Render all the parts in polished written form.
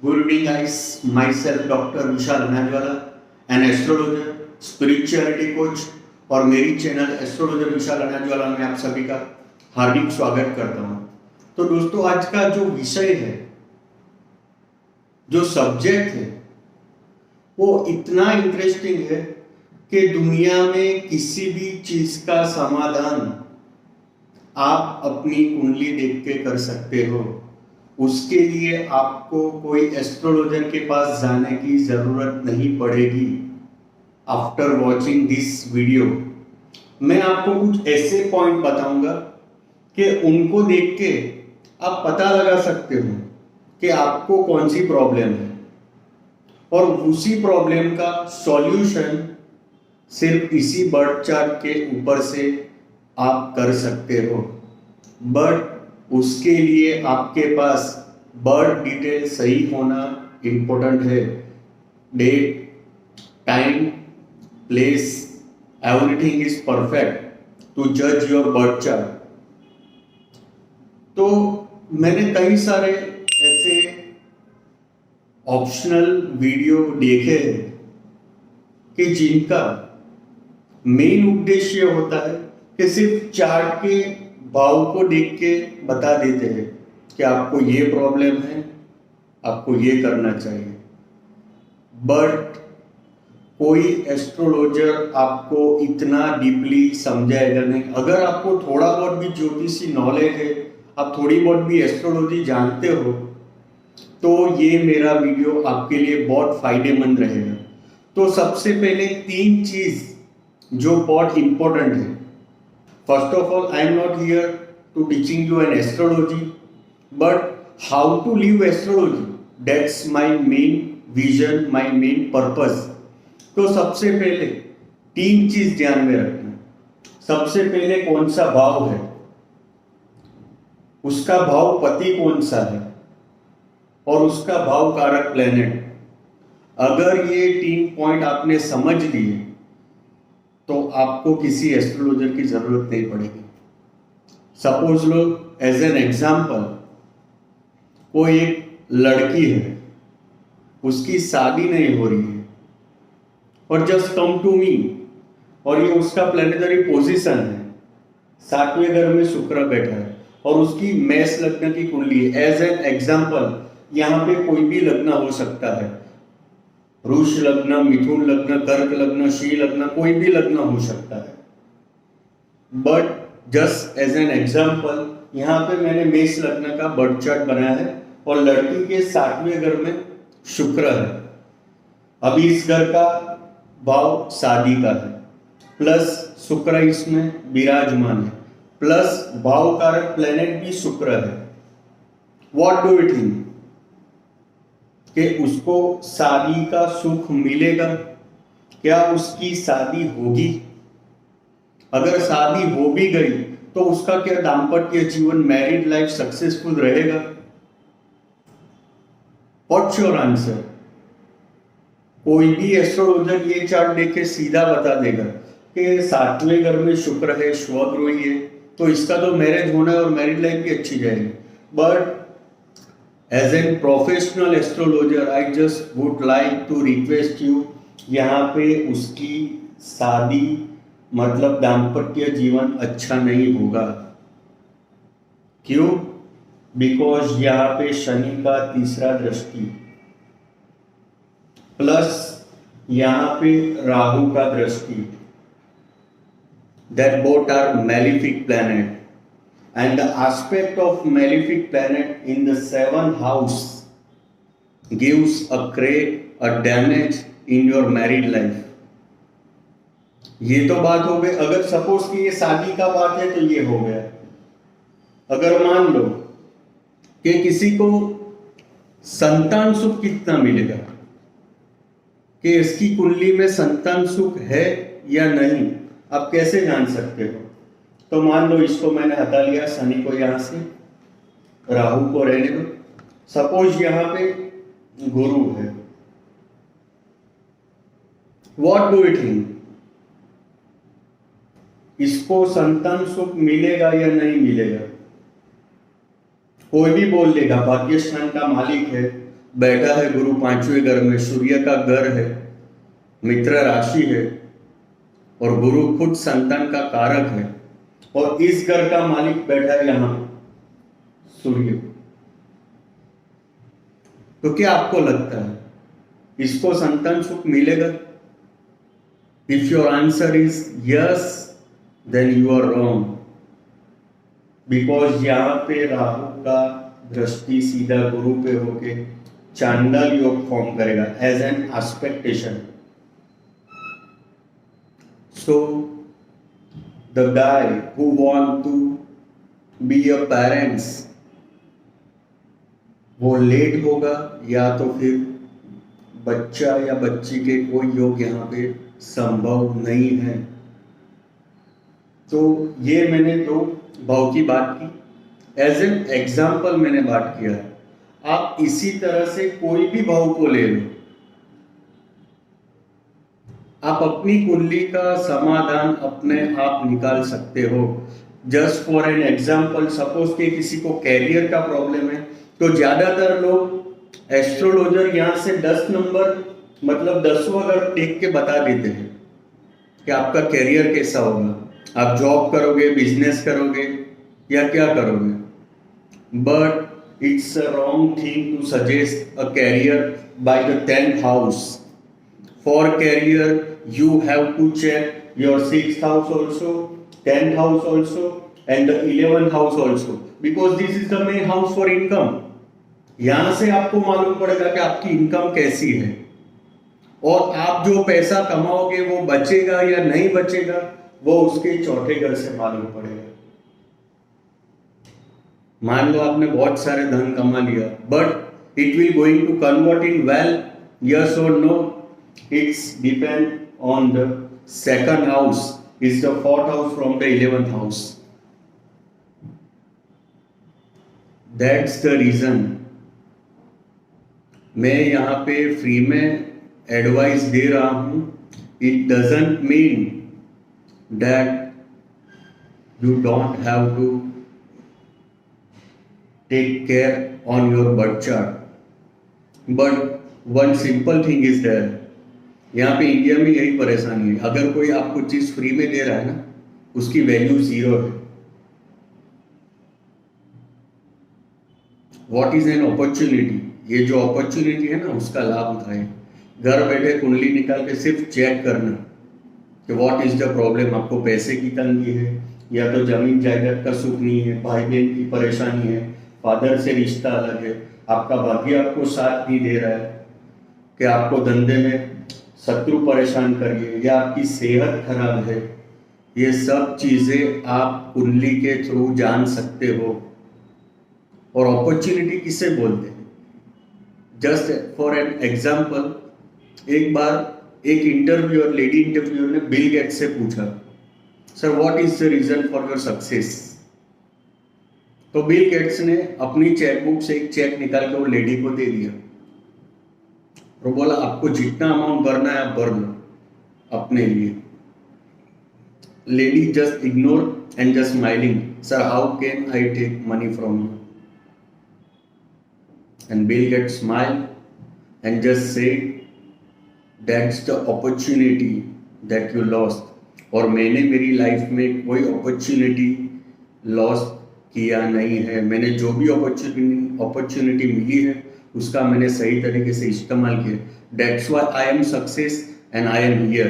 Good evening, guys. Myself, Dr. Vishal अनाजवाला, an astrologer, spirituality coach और मेरी channel astrologer विशाल अनाजवाला में आप सभी का हार्दिक स्वागत करता हूँ। तो दोस्तों, आज का जो विषय है, जो सब्जेक्ट है, वो इतना इंटरेस्टिंग है कि दुनिया में किसी भी चीज का समाधान आप अपनी कुंडली देख के कर सकते हो। उसके लिए आपको कोई एस्ट्रोलॉजर के पास जाने की जरूरत नहीं पड़ेगी। आफ्टर वॉचिंग दिस वीडियो मैं आपको कुछ ऐसे पॉइंट बताऊंगा कि उनको देख के आप पता लगा सकते हो कि आपको कौन सी प्रॉब्लम है और उसी प्रॉब्लम का सॉल्यूशन सिर्फ इसी बर्थ चार्ट के ऊपर से आप कर सकते हो। बट उसके लिए आपके पास बर्थ डिटेल सही होना इम्पोर्टेंट है। Date, time, place, everything is perfect to जज योर बर्थ चार्ट। तो मैंने कई सारे ऐसे ऑप्शनल वीडियो देखे हैं कि जिनका मेन उद्देश्य होता है कि सिर्फ चार्ट के भाव को देख के बता देते हैं कि आपको ये प्रॉब्लम है, आपको ये करना चाहिए। बट कोई एस्ट्रोलॉजर आपको इतना डीपली समझाएगा नहीं। अगर आपको थोड़ा बहुत भी ज्योतिषी नॉलेज है, आप थोड़ी बहुत भी एस्ट्रोलॉजी जानते हो, तो ये मेरा वीडियो आपके लिए बहुत फायदेमंद रहेगा। तो सबसे पहले 3 चीज जो बहुत इंपॉर्टेंट है। First of all, I am not here to teaching you an astrology, but how to live astrology. That's my main vision, my main purpose. तो सबसे पहले 3 चीज ध्यान में रखना। सबसे पहले कौन सा भाव है, उसका भाव पति कौन सा है और उसका भाव कारक प्लेनेट। अगर ये 3 पॉइंट आपने समझ लिए तो आपको किसी एस्ट्रोलॉजर की जरूरत नहीं पड़ेगी। सपोज लो एज एन एग्जाम्पल, कोई एक लड़की है, उसकी शादी नहीं हो रही है और जस्ट कम टू मी, और ये उसका प्लेनेटरी पोजीशन है, 7वें घर में शुक्र बैठा है और उसकी मेष लग्न की कुंडली है। एज एन एग्जाम्पल, यहाँ पे कोई भी लग्न हो सकता है, वृष लग्न, मिथुन लग्न, कर्क लग्न, शी लग्न, कोई भी लग्न हो सकता है। But just as an example, यहाँ पे मैंने मेष लग्न का बर्थ चार्ट बनाया है और लड़की के 7वें घर में शुक्र है। अभी इस घर का भाव शादी का है, प्लस शुक्र इसमें विराजमान है, प्लस भाव कारक प्लेनेट भी शुक्र है। व्हाट डू यू थिंक कि उसको शादी का सुख मिलेगा? क्या उसकी शादी होगी? अगर शादी हो भी गई तो उसका क्या दाम्पत्य जीवन, मैरिड लाइफ सक्सेसफुल रहेगा? What's your answer? कोई भी एस्ट्रोलॉजर ये चार्ट देख के सीधा बता देगा कि 7वें घर में शुक्र है, स्वगृही है, तो इसका तो मैरिज होना है और मैरिड लाइफ भी अच्छी जाएगी। But as a professional astrologer I just would like to request you, यहाँ पे उसकी शादी मतलब दाम्पत्य जीवन अच्छा नहीं होगा। क्यों? बिकॉज यहाँ पे शनि का 3रा दृष्टि, प्लस यहाँ पे राहु का दृष्टि, that both are malefic planet, and the aspect of malefic planet in the 7th house gives a damage in your married life. ये तो बात हो गई। अगर सपोज कि ये शादी का बात है तो ये हो गया। अगर मान लो कि किसी को संतान सुख कितना मिलेगा, कि इसकी कुंडली में संतान सुख है या नहीं, आप कैसे जान सकते हो? तो मान लो इसको मैंने हटा लिया, शनि को यहां से, राहु को रहने दो। सपोज यहां पे गुरु है। व्हाट डू यू थिंक, इसको संतान सुख मिलेगा या नहीं मिलेगा? कोई भी बोल देगा भाग्य स्थान का मालिक है, बैठा है गुरु 5वें घर में, सूर्य का घर है, मित्र राशि है, और गुरु खुद संतान का कारक है, और इस घर का मालिक बैठा है यहां सूर्य। तो क्या आपको लगता है इसको संतान सुख मिलेगा? If your answer is yes, then you are wrong, because यहां पे राहु का दृष्टि सीधा गुरु पे होके चांडाल योग फॉर्म करेगा as an expectation. So the guy who want to be a parents, वो लेट होगा, या तो फिर बच्चा या बच्ची के कोई योग यहाँ पे संभव नहीं है। तो ये मैंने दो भाव की बात की, एज एन एग्जाम्पल मैंने बात किया है। आप इसी तरह से कोई भी भाव को ले लो, आप अपनी कुंडली का समाधान अपने आप निकाल सकते हो। Just for an example, suppose के किसी को कैरियर का प्रॉब्लम है, तो ज्यादातर लोग एस्ट्रोलॉजर यहाँ से 10 नंबर मतलब 10वां घर देख के बता देते हैं कि आपका कैरियर कैसा होगा, आप जॉब करोगे, बिजनेस करोगे या क्या करोगे। But it's a wrong thing to suggest a career by the 10th house. For career you have to check your 6th house also, 10th house also, and the 11th house also, because this is the main house for income। यहां से आपको मालूम पड़ेगा कि आपकी income कैसी है, और आप जो पैसा कमाओगे वो बचेगा या नहीं बचेगा, वो उसके चौथे घर से मालूम पड़ेगा। मान लो आपने बहुत सारे धन कमा लिया, but it will going to convert in wealth, yes और no, it's depend on the second house, is the 4th house from the 11th house। That's the reason मैं यहाँ पे फ्री में एडवाइस दे रहा हूँ। It doesn't mean that you don't have to take care on your birth chart, but one simple thing is there। यहाँ पे India में यही परेशानी है, अगर कोई आपको चीज फ्री में दे रहा है ना, उसकी वैल्यू 0 है। What is an opportunity? ये जो अपॉर्चुनिटी है ना, उसका लाभ उठाए। घर बैठे कुंडली निकाल के सिर्फ चेक करना कि व्हाट इज द प्रॉब्लम। आपको पैसे की तंगी है, या तो जमीन जायदाद का सुख नहीं है, भाई बहन की परेशानी है, फादर से रिश्ता अलग है, आपका भाग्य आपको साथ नहीं दे रहा है, कि आपको धंधे में शत्रु परेशान करिए, या आपकी सेहत खराब है। ये सब चीजें आप कुंडली के थ्रू जान सकते हो। और अपॉर्चुनिटी किसे बोलते हैं? जस्ट फॉर एन एग्जाम्पल, एक बार एक इंटरव्यूअर, लेडी इंटरव्यूअर ने बिल गेट्स से पूछा, sir what is the reason for your success? तो बिल गेट्स ने अपनी चेकबुक से एक चेक निकाल के वो लेडी को दे दिया, और बोला आपको जितना अमाउंट भरना है आप भर लो अपने लिए। Lady just ignore and just smiling, sir how can I take money from you? And Bill Gate smile and just say that's the opportunity that you lost. और मैंने मेरी लाइफ में कोई अपॉर्चुनिटी लॉस किया नहीं है। मैंने जो भी अपॉर्चुनिटी मिली है उसका मैंने सही तरीके से इस्तेमाल किया। That's why I am success and I am here।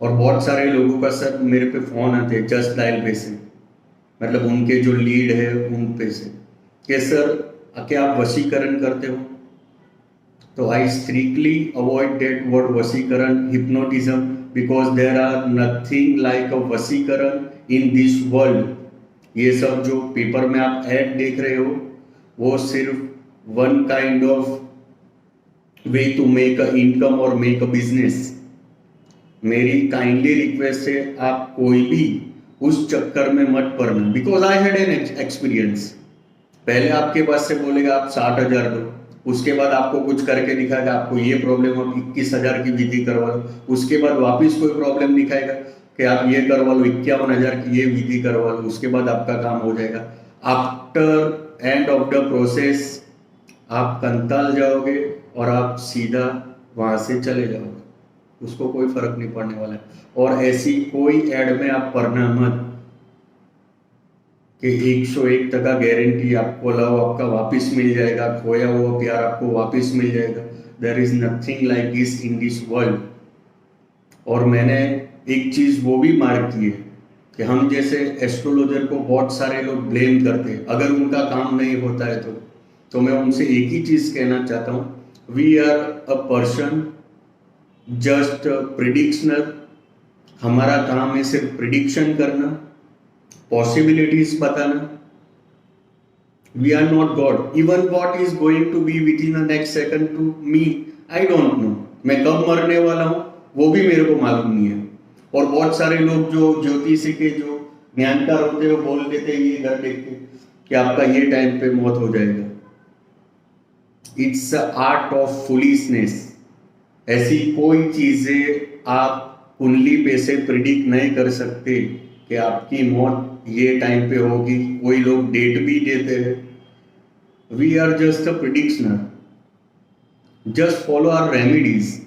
और बहुत सारे लोगों का सर मेरे पे फोन आते हैं जस्ट डायल पे से, मतलब उनके जो लीड है उन पे से, कि सर क्या आप वशीकरण करते हो? तो I strictly avoid that word वशीकरण, hypnotism, because there are nothing like a वशीकरण इन दिस वर्ल्ड। ये सब जो पेपर में आप ऐड देख रहे हो, वो सिर्फ one kind of way to make a income और मेक अ बिजनेस। मेरी काइंडली रिक्वेस्ट है, आप कोई भी उस चक्कर में मत पड़ना, because I had an experience. पहले आपके पास से बोलेगा आप 60,000 दो, उसके बाद आपको कुछ करके दिखाएगा आपको ये प्रॉब्लम, आप 21,000 की विधि करवा लो, उसके बाद वापिस कोई प्रॉब्लम दिखाएगा कि आप ये करवा लो, 51,000 की ये विधि करवा लो, उसके बाद आपका काम हो जाएगा। After end of the process आप कंताल जाओगे और आप सीधा वहाँ से चले जाओगे, उसको कोई फर्क नहीं पड़ने वाला है। और ऐसी कोई ऐड में आप पढ़ना मत कि 101% गारंटी आपको लव आपका वापस मिल जाएगा, खोया हुआ प्यार आपको वापस मिल जाएगा। There is nothing like this in this world. और मैंने एक चीज वो भी मार्क की है कि हम जैसे एस्ट्रोलॉजर को बहुत सारे लोग ब्लेम करते हैं अगर उनका काम नहीं होता है तो मैं उनसे एक ही चीज कहना चाहता हूँ, we are a person just predictioner. हमारा काम है सिर्फ प्रिडिक्शन करना, पॉसिबिलिटीज बताना। We are not god. Even what is going to be with in the next second to me, I don't know. मैं कब मरने वाला हूं वो भी मेरे को मालूम नहीं है। और बहुत सारे लोग जो ज्योतिषी के जो ज्ञानकार होते हैं वो बोल देते हैं ये घर देख के कि आपका ये टाइम पे मौत हो जाएगा। It's art of foolishness. ऐसी कोई चीजें आप कुंडली पे से प्रिडिक्ट नहीं कर सकते कि आपकी मौत ये टाइम पे होगी। कोई लोग डेट भी देते हैं। We are just a predictioner, just follow our remedies.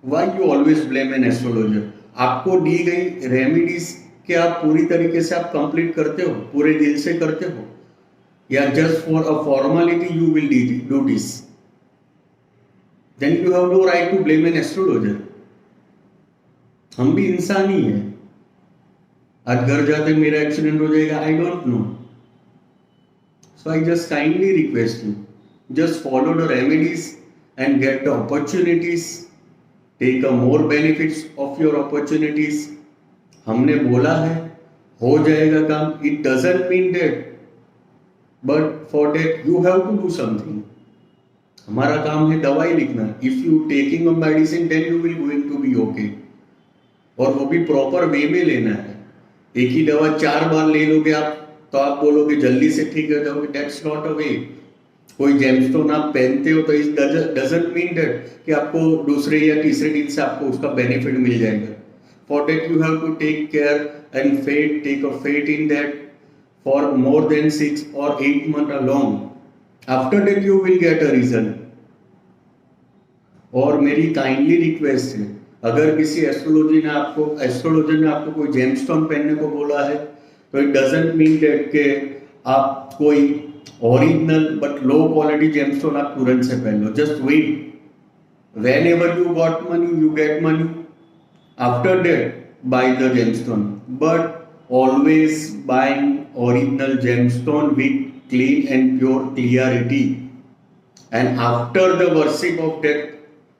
Why you always blame an astrologer? आपको दी गई रेमेडीज के आप पूरी तरीके से आप कंप्लीट करते हो, पूरे दिल से करते हो, या just for a formality you will do this? Then you have no right to blame an astrologer. हम भी इंसान ही है। आज घर जाते मेरा एक्सीडेंट हो जाएगा, आई don't no. So I just kindly request you, just follow the remedies and get the opportunities, take a more benefits of your opportunities। हमने बोला है हो जाएगा काम, it doesn't mean that, but for that you have to do something। हमारा काम है दवाई लिखना। if you taking a medicine then you will going to be okay, और वो भी प्रॉपर वे में लेना है। एक ही दवा 4 बार ले लोगे आप तो आप बोलोगे जल्दी से ठीक हो जाओगे, that's not a way। कोई जेमस्टोन आप पहनते हो तो इस डजंट मीन दैट कि आपको दूसरे या तीसरे दिन से आपको उसका बेनिफिट मिल जाएगा। For that you have to take care and take a faith in that for more than 6 or 8 months along। After that you will get a result. और मेरी काइंडली रिक्वेस्ट है, अगर किसी एस्ट्रोलॉजर ने आपको कोई जेमस्टोन पहनने को बोला है तो इट डजंट मीन दैट के आप कोई original but low quality gemstone आप तुरंत से पहन लो। Just wait. Whenever you got money you get money, after that buy the gemstone, but always buying original gemstone with clean and pure clarity, and after the worship of that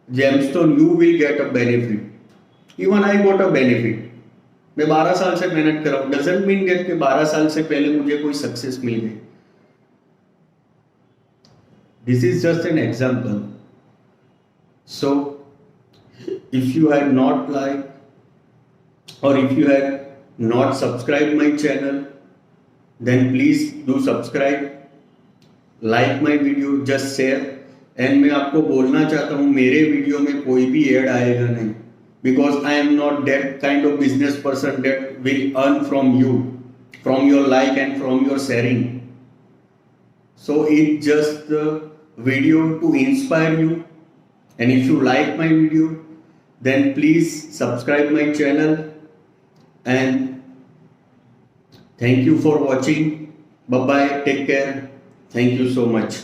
gemstone you will get a benefit. Even I got a benefit. मैं 12 साल से मेहनत कर रहा हूं, doesn't mean that कि 12 साल से पहले मुझे कोई सक्सेस मिल गई। This is just an example. So, if you had not liked or if you had not subscribed my channel, then please do subscribe, like my video, just share। and मैं आपको बोलना चाहता हूँ मेरे वीडियो में कोई भी एड आएगा नहीं, because I am not that kind of business person that will earn from you, from your like and from your sharing। So it just video to inspire you, and if you like my video then please subscribe my channel, and thank you for watching। Bye bye, take care, thank you so much।